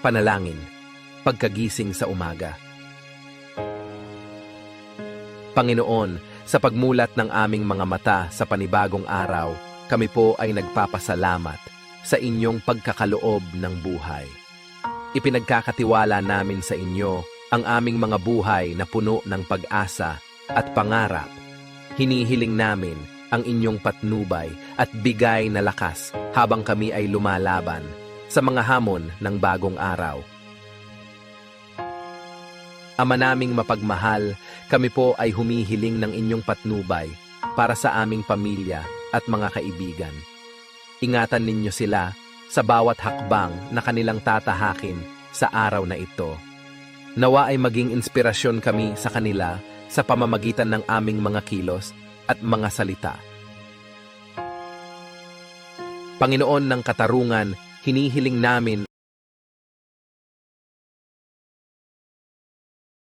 Panalangin, pagkagising sa umaga. Panginoon, sa pagmulat ng aming mga mata sa panibagong araw, kami po ay nagpapasalamat sa inyong pagkakaloob ng buhay. Ipinagkakatiwala namin sa inyo ang aming mga buhay na puno ng pag-asa at pangarap. Hinihiling namin ang inyong patnubay at bigay na lakas habang kami ay lumalaban sa mga hamon ng bagong araw. Ama naming mapagmahal, kami po ay humihiling ng inyong patnubay para sa aming pamilya at mga kaibigan. Ingatan ninyo sila sa bawat hakbang na kanilang tatahakin sa araw na ito. Nawa ay maging inspirasyon kami sa kanila sa pamamagitan ng aming mga kilos at mga salita. Panginoon ng katarungan, hinihiling namin